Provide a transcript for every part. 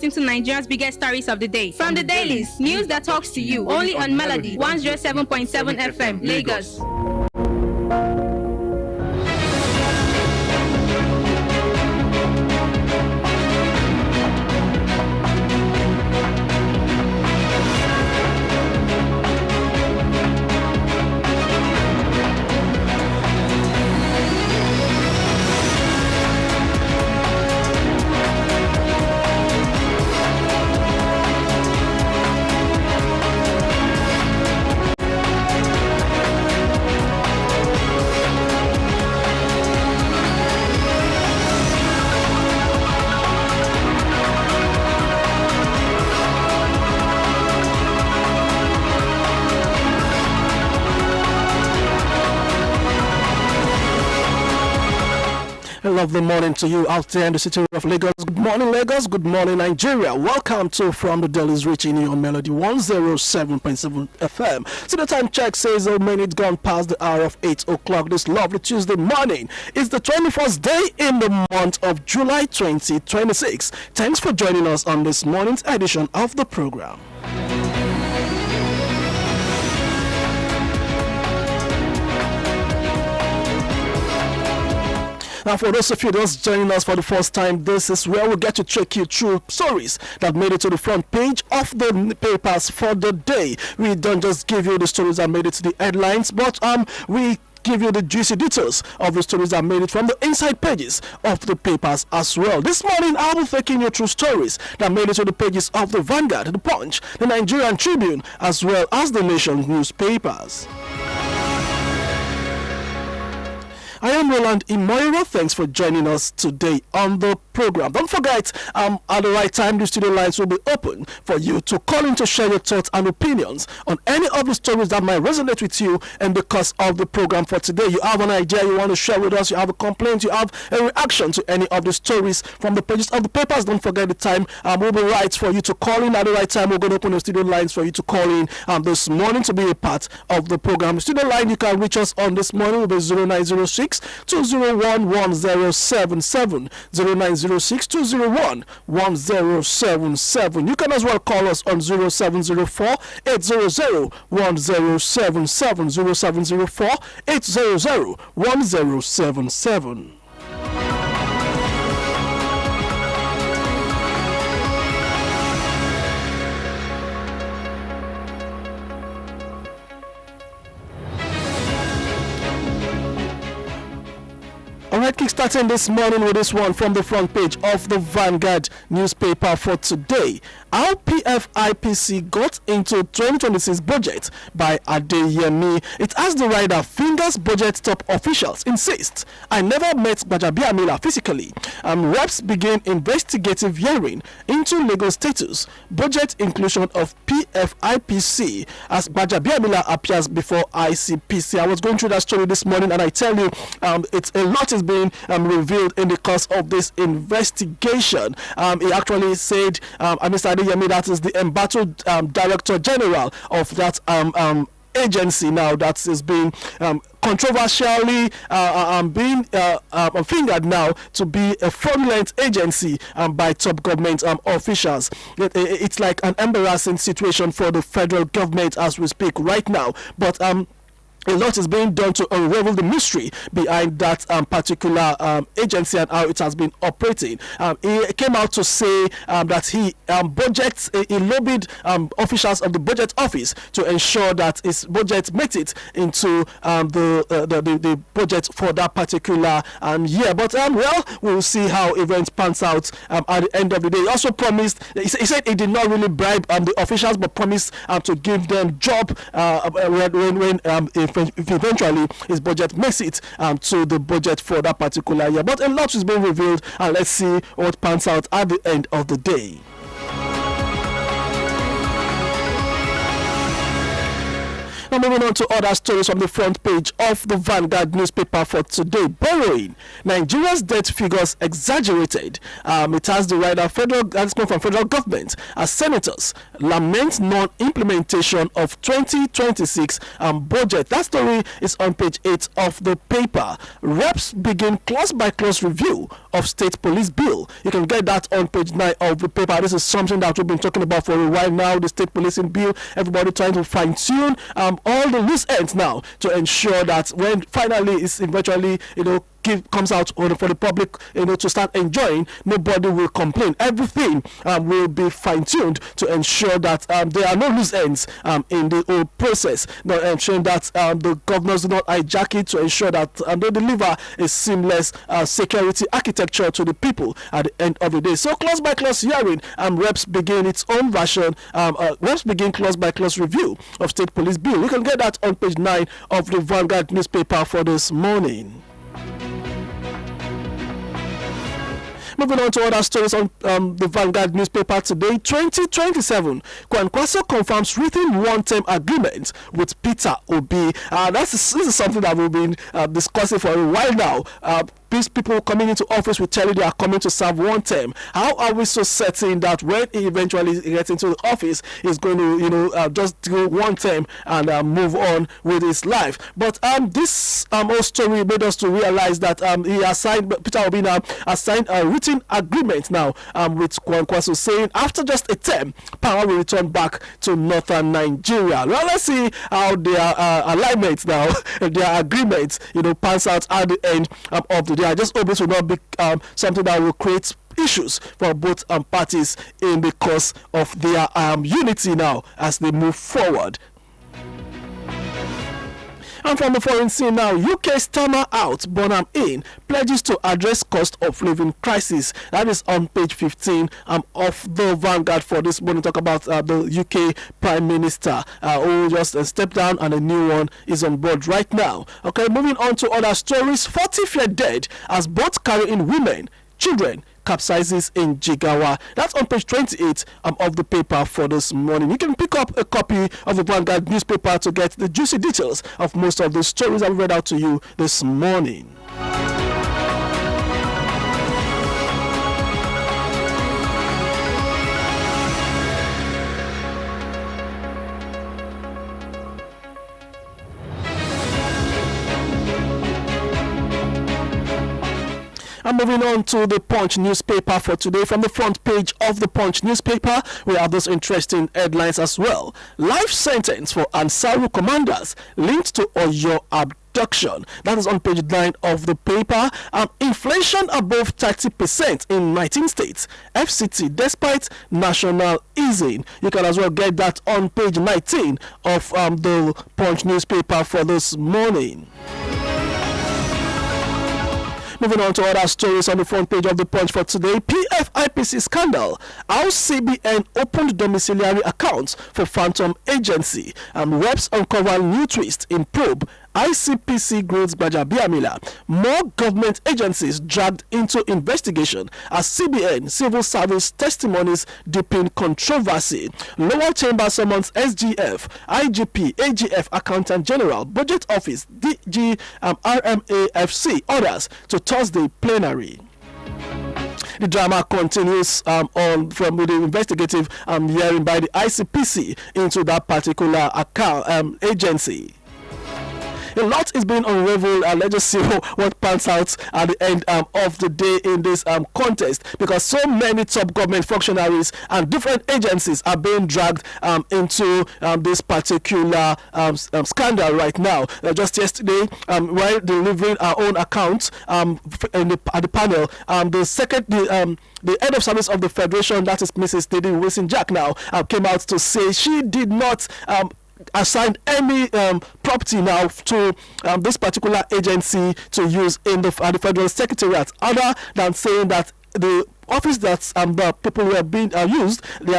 into Nigeria's biggest stories of the day. From the Dailies, news that talks to you, only on Melody 107.7 FM, Lagos. A lovely morning to you out there in the city of Lagos. Good morning, Lagos. Good morning, Nigeria. Welcome to From the Dailies, reaching you on Melody 107.7 FM. So the time check says a minute gone past the hour of 8 o'clock this lovely Tuesday morning. It's the 21st day in the month of July 2026. Thanks for joining us on this morning's edition of the program. Now, for those of you just joining us for the first time, this is where we get to take you through stories that made it to the front page of the papers for the day. We don't just give you the stories that made it to the headlines, but we give you the juicy details of the stories that made it from the inside pages of the papers as well. This morning, I'll be taking you through stories that made it to the pages of the Vanguard, the Punch, the Nigerian Tribune, as well as the Nation newspapers. I am Roland Imoyera. Thanks for joining us today on the program. Don't forget, at the right time, the studio lines will be open for you to call in to share your thoughts and opinions on any of the stories that might resonate with you in the course of the program for today. You have an idea you want to share with us, you have a complaint, you have a reaction to any of the stories from the pages of the papers. Don't forget the time will be right for you to call in at the right time. We're going to open the studio lines for you to call in this morning to be a part of the program. The studio line you can reach us on this morning will be 0906 201 1077 0906 201 1077. You can as well call us on 0704 800 1077 0704 800 1077. Alright, kickstarting this morning with this one from the front page of the Vanguard newspaper for today. How PFIPC got into 2026 budget by Adeyemi. It has the rider fingers budget top officials insist. I never met Gbajabiamila physically. Reps begin investigative hearing into legal status. Budget inclusion of PFIPC as Gbajabiamila appears before ICPC. I was going through that story this morning and I tell you, it's a lot is being revealed in the course of this investigation. He actually said, Mr. Adeyemi, that is the embattled Director General of that agency now that is being controversially being fingered now to be a fraudulent agency by top government officials. It's like an embarrassing situation for the federal government as we speak right now. But a lot is being done to unravel the mystery behind that particular agency and how it has been operating. He came out to say that he budgets, he lobbied officials of the budget office to ensure that his budget met it into the budget for that particular year. But well, we'll see how events pans out at the end of the day. He also promised, he said he did not really bribe the officials, but promised to give them job when if eventually his budget makes it to the budget for that particular year. But a lot is being revealed, and let's see what pans out at the end of the day. Now moving on to other stories from the front page of the Vanguard newspaper for today. Borrowing. Nigeria's debt figures exaggerated. It has the right of federal from federal government as senators lament non-implementation of 2026 budget. That story is on page 8 of the paper. Reps begin clause-by-clause review of state police bill. You can get that on page 9 of the paper. This is something that we've been talking about for a while now, the state policing bill. Everybody trying to fine-tune all the loose ends now to ensure that when finally it's eventually, comes out for the public, to start enjoying, nobody will complain. Everything will be fine-tuned to ensure that there are no loose ends in the whole process. Not ensuring that the governors do not hijack it, to ensure that they deliver a seamless security architecture to the people at the end of the day. So clause-by-clause hearing, reps begin its own version. Reps begin clause-by-clause review of state police bill. You can get that on page 9 of the Vanguard newspaper for this morning. Moving on to other stories on the Vanguard newspaper today. 2027, Kwankwaso confirms written one-term agreement with Peter Obi. This is something that we've been discussing for a while now. These people coming into office will tell you they are coming to serve one term. How are we so certain that when he eventually gets into the office, he's going to, just do one term and move on with his life? But this whole story made us to realize that he has signed, Peter Obi now has signed a written agreement now with Kwankwaso, saying after just a term, power will return back to northern Nigeria. Well, let's see how their alignments now, their agreements, pans out at the end of the day. I just hope this will not be something that will create issues for both parties in the course of their unity now as they move forward. And from the foreign scene now, UK stammer out, Bonham in, pledges to address cost of living crisis. That is on page 15 of the Vanguard for this morning. Talk about the UK Prime Minister who just stepped down and a new one is on board right now. Okay, moving on to other stories. 40 fear dead as boat carrying women, children, capsizes in Jigawa. That's on page 28 of the paper for this morning. You can pick up a copy of the Vanguard newspaper to get the juicy details of most of the stories I've read out to you this morning. I'm moving on to the Punch newspaper for today. From the front page of the Punch newspaper, we have those interesting headlines as well. Life sentence for Ansaru commanders linked to Oyo abduction. That is on page 9 of the paper. Inflation above 30% in 19 states. FCT despite national easing. You can as well get that on page 19 of the Punch newspaper for this morning. Moving on to other stories on the front page of the Punch for today. PFIPC scandal. How CBN opened domiciliary accounts for phantom agency. Reps uncover new twist in probe. ICPC grades Gbajabiamila. More government agencies dragged into investigation as CBN civil service testimonies deepen controversy. Lower chamber summons SGF, IGP, AGF, Accountant General, Budget Office, DG, RMAFC, others to Thursday plenary. The drama continues on from the investigative hearing by the ICPC into that particular account agency. A lot is being unraveled, and let's just see what pans out at the end of the day in this contest, because so many top government functionaries and different agencies are being dragged into this particular scandal right now. Just yesterday, while delivering our own accounts at the panel, the head of service of the Federation, that is Mrs. Teddy Wilson Jack, now came out to say she did not assigned any property now to this particular agency to use in the Federal Secretariat, other than saying that the office that the people who are being they are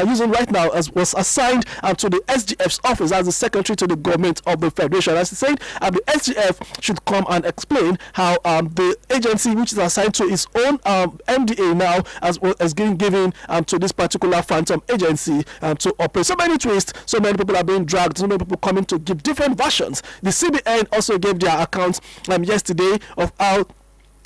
using right now as was assigned to the SGF's office as the secretary to the government of the federation. As he said, the SGF should come and explain how the agency which is assigned to its own MDA now as well as given to this particular phantom agency to operate. So many twists, so many people are being dragged, so many people coming to give different versions. The CBN also gave their accounts yesterday of how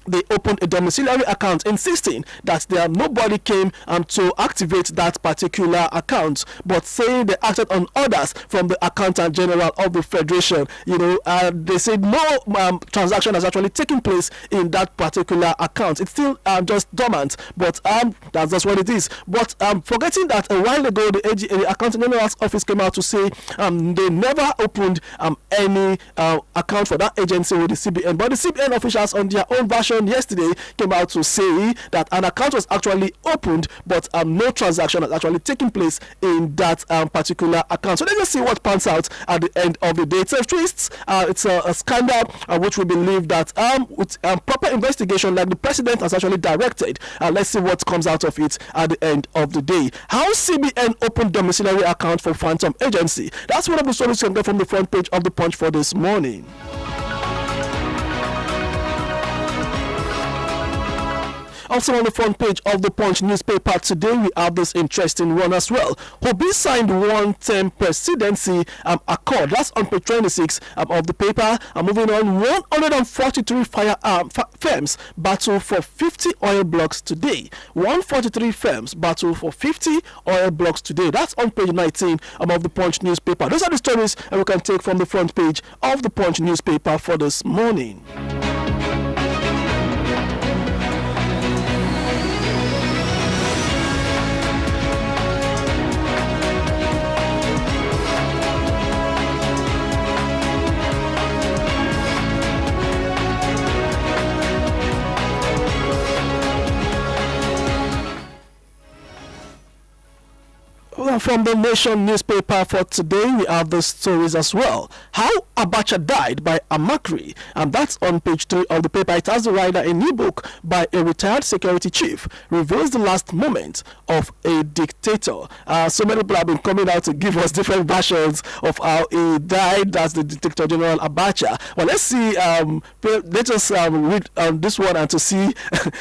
they opened a domiciliary account, insisting that nobody came to activate that particular account, but saying they acted on orders from the accountant general of the federation. They said no transaction has actually taken place in that particular account. It's still just dormant, but that's just what it is. But forgetting that a while ago the accountant general's office came out to say they never opened any account for that agency with the CBN, but the CBN officials on their own version yesterday came out to say that an account was actually opened, but no transaction has actually taken place in that particular account. So let's just see what pans out at the end of the day. It's a twist, it's a scandal which we believe that with proper investigation like the president has actually directed, let's see what comes out of it at the end of the day. How CBN opened domiciliary account for phantom agency. That's one of the stories you can get from the front page of the Punch for this morning. Also on the front page of the Punch newspaper today, we have this interesting one as well. Obi signed one-term presidency accord. That's on page 26 of the paper. Moving on, 143 firms battle for 50 oil blocks today. 143 firms battle for 50 oil blocks today. That's on page 19 of the Punch newspaper. Those are the stories we can take from the front page of the Punch newspaper for this morning. From the Nation newspaper for today, we have the stories as well. How Abacha died by Amakri, and that's on page 3 of the paper. It has the rider, a new book by a retired security chief reveals the last moment of a dictator. So many people have been coming out to give us different versions of how he died. That's the Dictator General Abacha. Well, let's see. Let us read this one and to see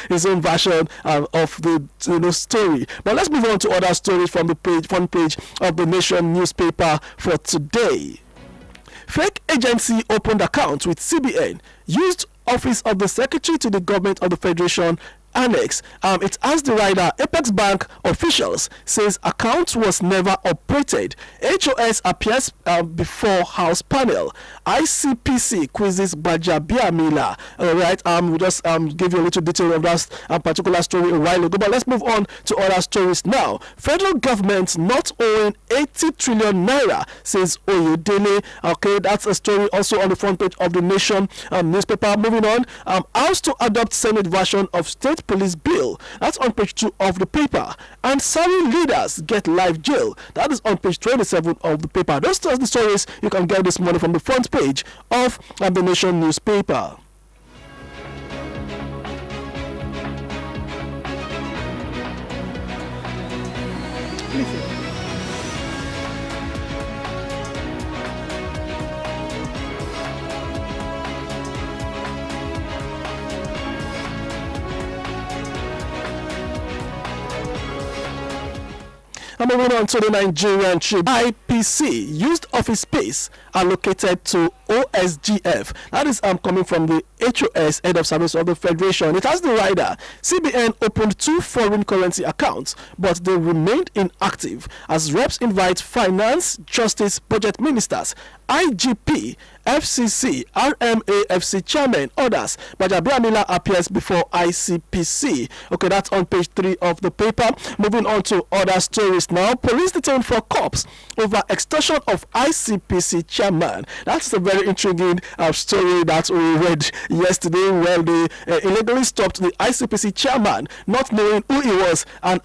his own version of the story. But let's move on to other stories from the front page of the Nation newspaper for today. Fake agency opened account with CBN, used office of the secretary to the government of the federation annex. It has the rider, Apex Bank officials says account was never operated. HOS appears before House panel. ICPC quizzes Gbajabiamila. Alright, we just give you a little detail of that particular story a while ago, but let's move on to other stories now. Federal government not owing 80 trillion naira, says Oyedele. Okay, that's a story also on the front page of the Nation newspaper. Moving on, House to adopt Senate version of state police bill. That's on page 2 of the paper. And Sari leaders get live jail. That is on page 27 of the paper. Those are the stories you can get this morning from the front page of the Nation newspaper. I'm moving on to the Nigerian Tribune. IPC used office space allocated to OSGF. That is coming from the HOS, Head of Service of the Federation. It has the rider. CBN opened 2 foreign currency accounts, but they remained inactive as reps invite finance, justice, budget ministers, IGP, FCC, RMAFC chairman, others. Gbajabiamila appears before ICPC. Okay, that's on page 3 of the paper. Moving on to other stories now. Police detained for cops over extortion of ICPC chairman. That's a very intriguing story that we read yesterday, where they illegally stopped the ICPC chairman, not knowing who he was, and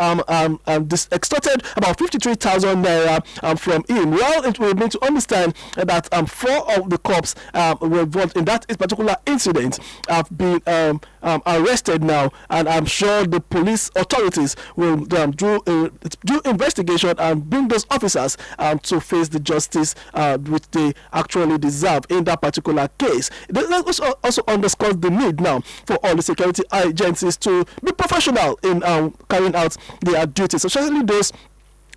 extorted about 53,000 naira from him. Well, it will need to understand that 4 of the cops were involved in that particular incident have been arrested now, and I'm sure the police authorities will do investigation and bring those officers to face the justice which they actually deserve in that particular case. That also underscores the need now for all the security agencies to be professional in carrying out their duties, especially those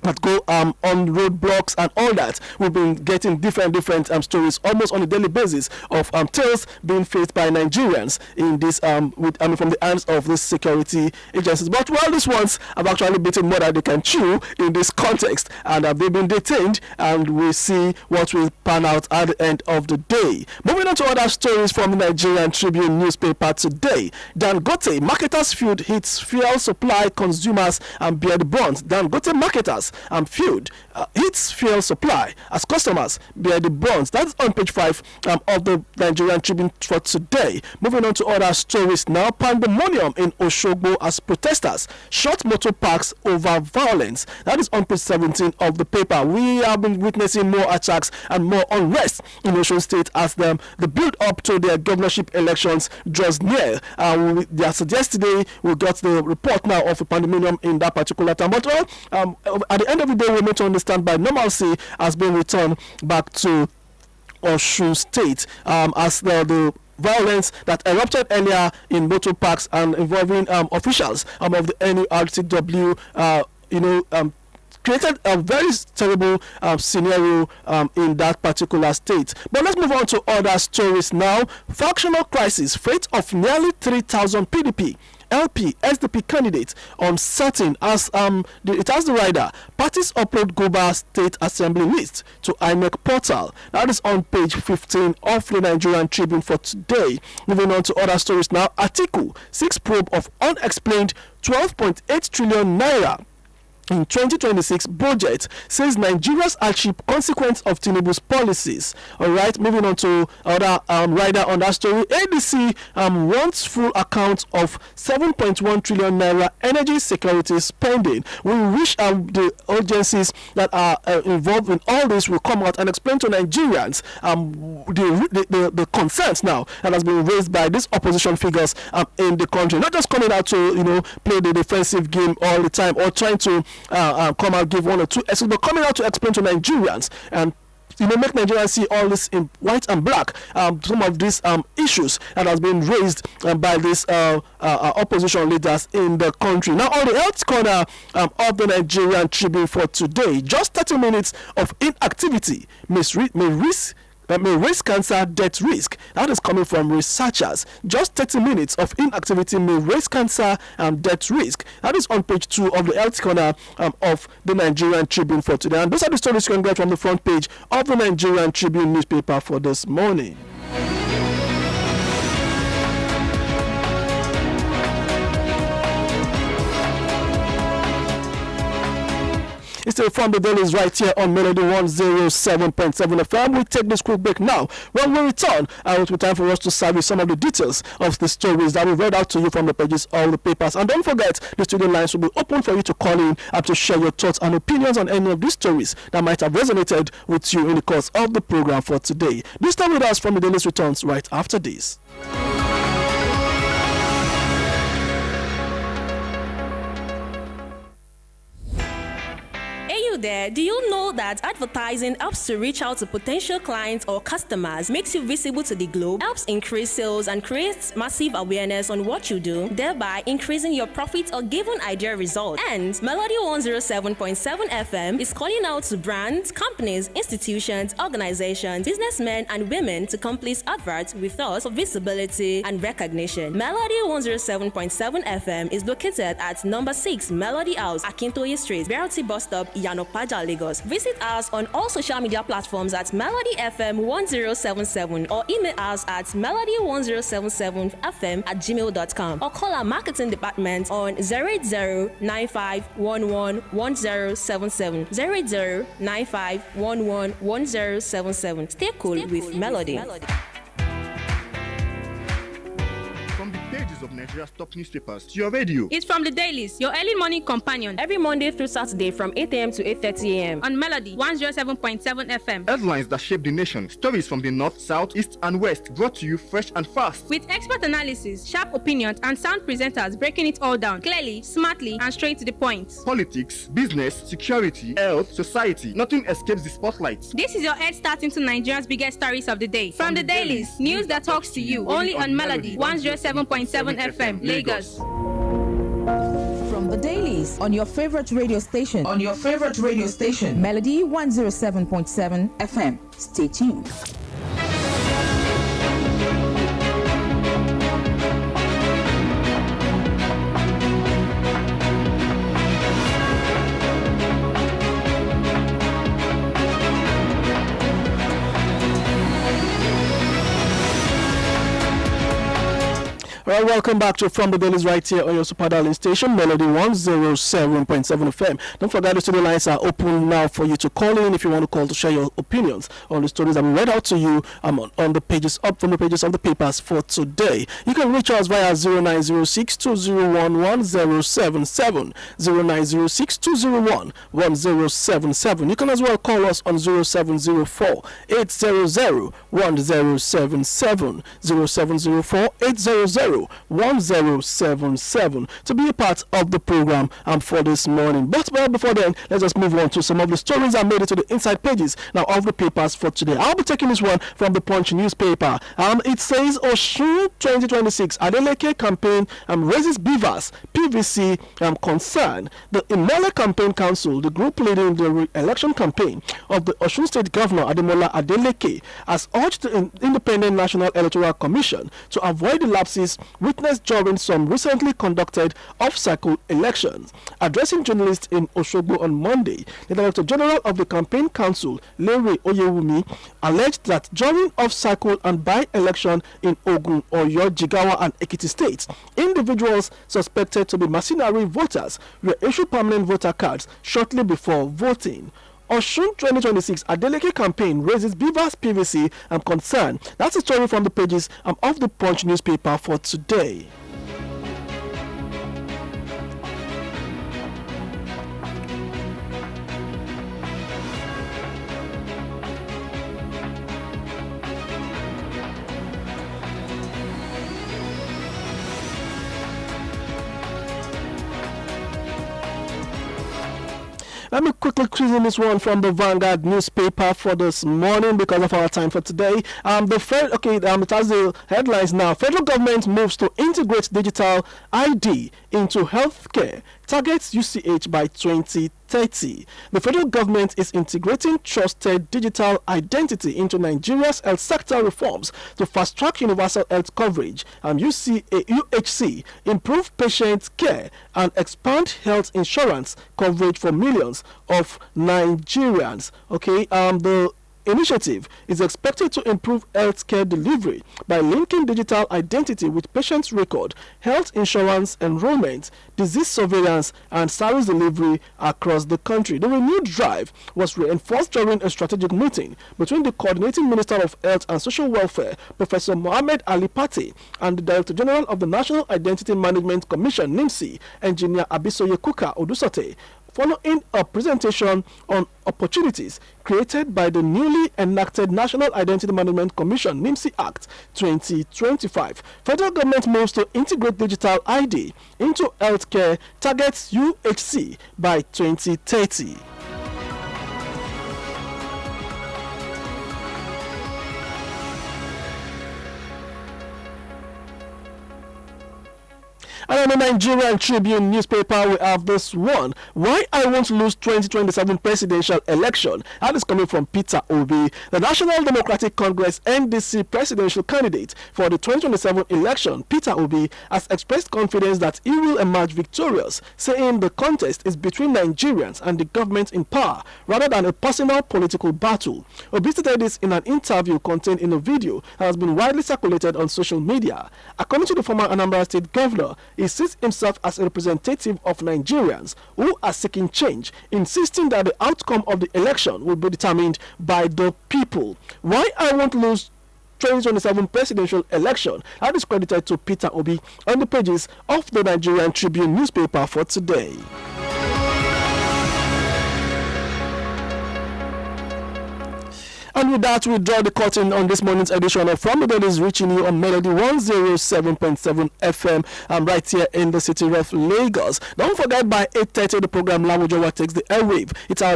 that go on roadblocks and all that. We've been getting different stories almost on a daily basis of tales being faced by Nigerians in this from the hands of these security agencies. But while these ones have actually beaten more than they can chew in this context, and they've been detained, and we see what will pan out at the end of the day. Moving on to other stories from the Nigerian Tribune newspaper today. Dangote marketers feud hits fuel supply consumers and bear the brunt. Dangote marketers feud hits fuel supply as customers bear the brunt. That's on page 5 of the Nigerian Tribune for today. Moving on to other stories now. Pandemonium in Oshogbo as protesters shot motor parks over violence. That is on page 17 of the paper. We have been witnessing more attacks and more unrest in Osun State as the build up to their governorship elections draws near. Yesterday we got the report now of a pandemonium in that particular town. But at the end of the day, we need to understand by normalcy has been returned back to Osun State as the violence that erupted earlier in motor parks and involving officials of the NURTW, created a very terrible scenario in that particular state. But let's move on to other stories now. Factional crisis, fate of nearly 3,000 PDP LP SDP candidate uncertain as it has the rider. Parties upload Goba State Assembly list to INEC portal. That is on page 15 of the Nigerian Tribune for today. Moving on to other stories now. Atiku 6 probe of unexplained 12.8 trillion naira in 2026 budget, says Nigeria's hardship consequence of Tinubu's policies. All right, moving on to other rider on that story. ADC wants full account of 7.1 trillion naira energy security spending. We wish the agencies that are involved in all this will come out and explain to Nigerians the concerns now that has been raised by these opposition figures in the country. Not just coming out to play the defensive game all the time or trying to come out, give one or two excuses, but coming out to explain to Nigerians and make Nigerians see all this in white and black. Some of these issues that has been raised by these opposition leaders in the country. Now, on the health corner of the Nigerian Tribune for today, just 30 minutes of inactivity may raise cancer death risk. That is coming from researchers. Just 30 minutes of inactivity may raise cancer and death risk. That is on page 2 of the health corner of the Nigerian Tribune for today. And those are the stories you can get from the front page of the Nigerian Tribune newspaper for this morning. It's still from the Dailies right here on Melody 107.7 FM. We take this quick break now. When we return, it will be time for us to serve you some of the details of the stories that we read out to you from the pages of the papers. And don't forget, the studio lines will be open for you to call in and to share your thoughts and opinions on any of these stories that might have resonated with you in the course of the program for today. This time with us from the Dailies returns right after this. There, do you know that advertising helps to reach out to potential clients or customers, makes you visible to the globe, helps increase sales and creates massive awareness on what you do, thereby increasing your profits or given idea results? And Melody 107.7 FM is calling out to brands, companies, institutions, organizations, businessmen and women to complete adverts with us for visibility and recognition. Melody 107.7 FM is located at number 6 Melody House, Akintoye Street, Berati Bus Stop, Yanopaja, Lagos. Visit us on all social media platforms at Melody FM 1077 or email us at melody1077fm@gmail.com or call our marketing department on 08095111077 08095111077. Stay cool with Melody. From the pages of Nigeria's top newspapers to your radio. It's from the Dailies, your early morning companion. Every Monday through Saturday from 8 a.m. to 8:30 a.m. on Melody 107.7 FM. Headlines that shape the nation. Stories from the north, south, east, and west. Brought to you fresh and fast. With expert analysis, sharp opinions, and sound presenters breaking it all down clearly, smartly, and straight to the point. Politics, business, security, health, society. Nothing escapes the spotlight. This is your head start into Nigeria's biggest stories of the day. From the Dailies, news that talks to you. Only on Melody 107.7 FM, Lagos. From the Dailies on your favorite radio station. Melody 107.7 FM. Stay tuned. Well, welcome back to From the Dailies right here on your super dialing station, Melody 107.7 FM. Don't forget the studio lines are open now for you to call in if you want to call to share your opinions on the stories that we read out to you on the pages up from the pages of the papers for today. You can reach us via 0906-201-1077, 0906-201-1077. You can as well call us on 0704-800-1077, 0704-800-1077 to be a part of the program for this morning. But before then, let's just move on to some of the stories that made it to the inside pages now of the papers for today. I'll be taking this one from the Punch newspaper. It says Osun 2026 Adeleke campaign raises beavers PVC concern. The Imoyera Campaign Council, the group leading the election campaign of the Osun State Governor Ademola Adeleke, has urged the Independent National Electoral Commission to avoid the lapses witnessed during some recently conducted off-cycle elections. Addressing journalists in Osogbo on Monday, the Director General of the Campaign Council, Larry Oyewumi, alleged that during off-cycle and by-election in Ogun, Oyo, Jigawa, and Ekiti states, individuals suspected to be mercenary voters were issued permanent voter cards shortly before voting. Osun 2026 Adeleke campaign raises beavers PVC concern. That's a story from the pages of the Punch newspaper for today. Let me quickly quiz in this one from the Vanguard newspaper for this morning because of our time for today. It has the headlines now. Federal government moves to integrate digital ID into healthcare. Targets UCH by 2030. The federal government is integrating trusted digital identity into Nigeria's health sector reforms to fast-track universal health coverage, UHC, improve patient care, and expand health insurance coverage for millions of Nigerians. The initiative is expected to improve healthcare delivery by linking digital identity with patient record, health insurance enrollment, disease surveillance, and service delivery across the country. The renewed drive was reinforced during a strategic meeting between the Coordinating Minister of Health and Social Welfare, Professor Mohammed Ali Pate, and the Director General of the National Identity Management Commission, NIMC, Engineer Abisoye Kuka Odusote, following a presentation on opportunities created by the newly enacted National Identity Management Commission NIMC Act 2025. Federal government moves to integrate digital ID into healthcare, targets UHC by 2030. And on the Nigerian Tribune newspaper, we have this one. Why I won't lose 2027 presidential election. That is coming from Peter Obi. The National Democratic Congress NDC presidential candidate for the 2027 election, Peter Obi, has expressed confidence that he will emerge victorious, saying the contest is between Nigerians and the government in power rather than a personal political battle. Obi stated this in an interview contained in a video that has been widely circulated on social media. According to the former Anambra State governor, he sees himself as a representative of Nigerians who are seeking change, insisting that the outcome of the election will be determined by the people. Why I won't lose 2027 presidential election are discredited to Peter Obi on the pages of the Nigerian Tribune newspaper for today. And with that, we draw the curtain on this morning's edition of From the Dailies, reaching you on Melody 107.7 FM right here in the city of Lagos. Don't forget, by 8:30, the program Lamujowa takes the airwave. It's our